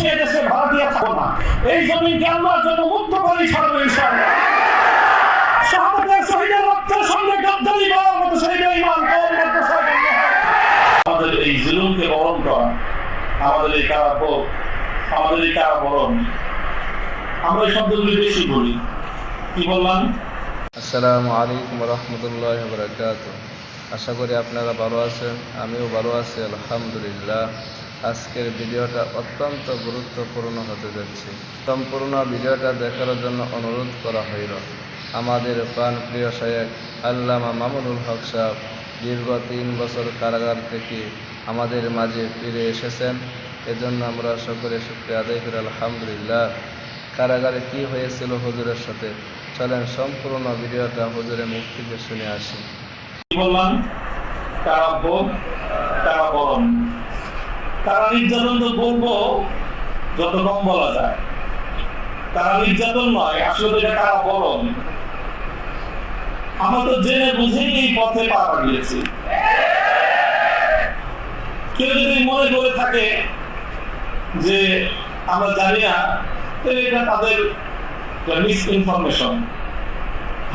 বলছি এদেশে ভাড়াটিয়া থাকবো না, এই জমিনকে আল্লাহর জন্য মুক্ত করে ছাড়বো ইনশাআল্লাহ। শাহাদাতের শহীদের রক্তের সঙ্গে গাদ্দারি করার মতো সেই বেঈমান কওম আমাদের এই জুলুমকে বরণ করা, আমাদের এই কারাভোগ, আমাদের এই কারাবরণ, আমরা এই শব্দগুলি বেশি বলি। কি বললাম? আসসালামু আলাইকুম রহমতুল্লাহ বারাকাতুহু। আশা করি আপনারা ভালো আছেন, আমিও ভালো আছি আলহামদুলিল্লাহ। আজকের ভিডিওটা অত্যন্ত গুরুত্বপূর্ণ হতে যাচ্ছে। সম্পূর্ণ ভিডিওটা দেখার জন্য অনুরোধ করা হইল। আমাদের প্রাণপ্রিয় শায়েখ আল্লামা মামুনুল হক সাহেব দীর্ঘ 3 বছর কারাগার থেকে আমাদের মাঝে ফিরে এসেছেন, এজন্য আমরা সকলে শুকরিয়া আদায় করি আলহামদুলিল্লাহ। কারাগারে কি হয়েছিল হুজুরের সাথে, চলেন সম্পূর্ণ ভিডিওটা হুজুরের মুখ থেকে শুনে আসি। কি বললাম? কারাভোগ, কারাবরণ, কারা নির্যাতন তো বলবো যত কম বলা যায়। কারা নির্যাতন নয়, আসলে এটা কারাবরণ। আমরা তো জেনে বুঝেই এই পথে পা বাড়িয়েছি। কেউ যদি মনে করে থাকে যে আমরা জানি না, এটা তাদের মিস ইনফরমেশন।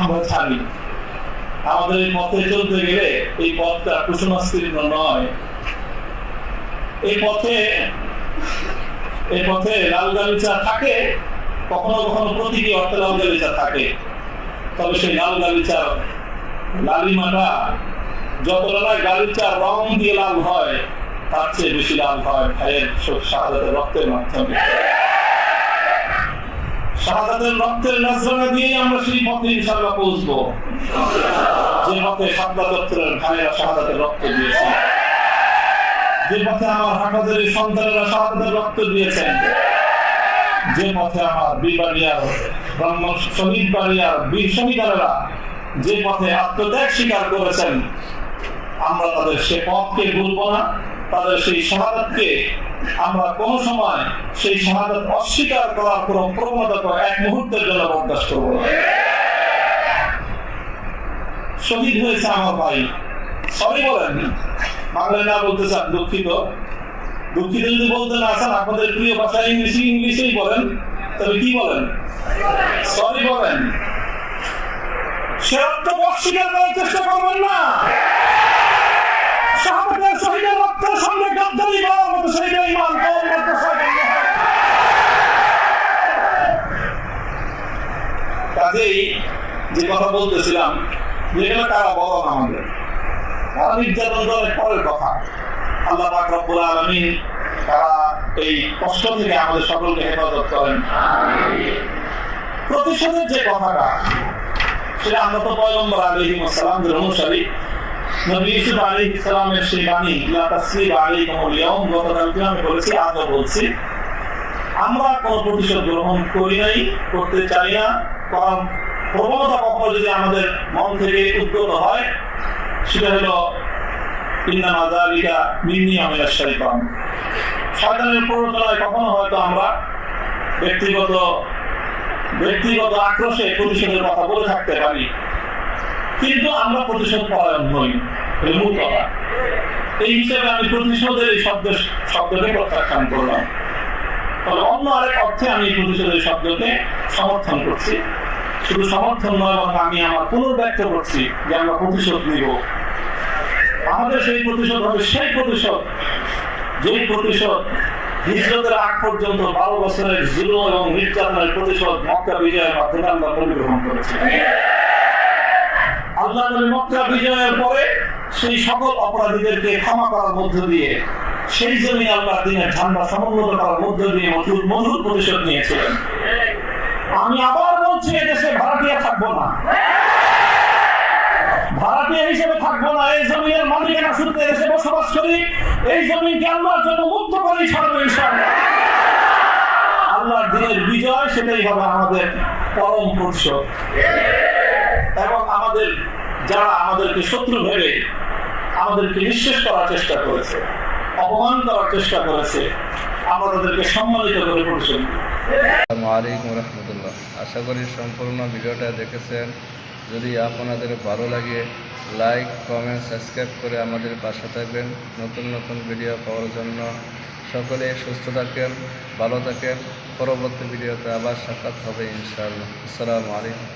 আমরা জানি আমাদের এই পথে চলতে গেলে এই পথটা কুসংস্কৃত নয়। এই পথে লাল গালিচা থাকে, কখনো কখনো প্রতীকী অর্থে লাল গালিচা থাকে। তবে সেই লাল গালিচার লালিমাটা যতটা না গালিচার রং দিয়ে লাল হয়, তার চেয়ে বেশি লাল হয় ভাইয়ের শাহাদাতের রক্তের মাধ্যমে। শাহাদাতের রক্তের নজরানা দিয়ে আমরা সেই পথে ইনশাআল্লাহ পৌঁছবো, যে পথে শাহাদা দপ্তরের ভাইয়েরা শাহাদাতের রক্ত দিয়েছে, যে পথে আমার হাফাজের সন্তানেরা শাহাদাতের রক্ত দিয়েছেন, যে পথে আমার বীরবাড়িয়ার ব্রহ্ম শহীদ বাড়িয়ার বীর শহীদারেরা যে পথে আত্মত্যাগ স্বীকার করেছেন, আমরা তাদের সে পথকে ভুলব না। তাদের সেই শাহাদাতকে আমরা কোন সময় সেই শাহাদাত অস্বীকার করার কোন প্রবণতা এক মুহূর্তের জন্য বরদাস্ত করব না। শহীদ হয়েছে আমার ভাই, সরি বলেন, বাংলায় না বলতে চান দুঃখিত। দুঃখিত যদি বলতে না চান, আপনাদের প্রিয় ভাষা ইংলিশেই বলেন, তবে কি বলেন? সরি বলেন। সে রক্ত অস্বীকার করার চেষ্টা করবেন না। শাহাদাতের শহীদের রক্তের সঙ্গে গাদ্দারি করার মতো সেই বেঈমান কওম কাজেই যে কথা বলতেছিলাম, যেগুলো তারা বরং আমাদের তারা নির্যাতন দলের পরের কথা। আল্লাহ পাক রব্বুল আলামিন তারা এই কষ্ট থেকে আমাদের সকলকে হেফাজত করেন। প্রতিশোধের যে কথাটা, সেটা আমরা তো পয়গম্বর আলাইহিস সালামের অনুসারী। নবী ইউসুফ আলাইহিস সালামের সেই বাণী, লা তাসরিবা আলাইকুমুল ইয়াউম, গতকালকে আমি বলেছি, আজও বলছি, আমরা কোনো প্রতিশোধ গ্রহণ করি নাই, করতে চাই না। কারণ প্রবণতা কখনো যদি আমাদের মন থেকে উদ্গত হয়, সেটা হলো ইন্নামা যালিকা মিন্নী ওয়া মিনাশ শাইতান। শয়তানের প্ররোচনায় কখনো হয়তো আমরা ব্যক্তিগত আক্রোশে প্রতিশোধের কথা বলে থাকতে পারি, কিন্তু আমরা প্রতিশোধ পরায়ণ নই, মূল কথা। এই হিসেবে আমি প্রতিশোধের এই শব্দকে প্রত্যাখ্যান করলাম। তবে অন্য আরেক অর্থে আমি প্রতিশোধের শব্দকে সমর্থন করছি। শুধু সমর্থন নয়, বরং আমি আমার পুনর্ব্যক্ত করছি যে আমরা প্রতিশোধ নিব। আমাদের সেই প্রতিশোধ হবে সেই প্রতিশোধ, যেই প্রতিশোধ হিজরতের আগ পর্যন্ত 12 বছরের জুলুম এবং নির্যাতনের প্রতিশোধ মক্কা বিজয়ের মাধ্যমে আমরা পরিগ্রহণ করেছি। আল্লাহ নবী মক্কা বিজয়ের পরে সেই সকল অপরাধীদেরকে ক্ষমা করার মধ্য দিয়ে, সেই জমিনে আল্লাহর দ্বীনের ঝান্ডা সমুন্নত করার মধ্য দিয়ে মধুর প্রতিশোধ নিয়েছিলেন। আমি আবার বলছি, এদেশে ভাড়াটিয়া থাকবো না, ভাড়াটিয়া হিসেবে থাকবো না। এই জমিনের মালিকানা সূত্রে এসে বসবাস করি, এই জমিনকে আল্লাহর জন্য মুক্ত করে ছাড়বো ইনশাআল্লাহ। আল্লাহর দ্বীনের বিজয়, সেটাই হবে আমাদের পরম প্রতিশোধ। এবং যারা আমাদেরকে শত্রু ভেবে আমাদেরকে নিঃশেষ করার চেষ্টা করেছে, অপমান করার চেষ্টা করেছে, আমরা তাদেরকে সম্মানিত করে প্রতিশোধ। আসসালামু আলাইকুম রহমতুল্লাহ। আশা করি সম্পূর্ণ ভিডিওটা দেখেছেন, যদি আপনাদের ভালো লাগে লাইক কমেন্ট সাবস্ক্রাইব করে আমাদের পাশে থাকবেন নতুন নতুন ভিডিও পাওয়ার জন্য। সকলে সুস্থ থাকেন, ভালো থাকেন। পরবর্তী ভিডিওতে আবার সাক্ষাৎ হবে ইনশাআল্লাহ। আসসালামু আলাইকুম।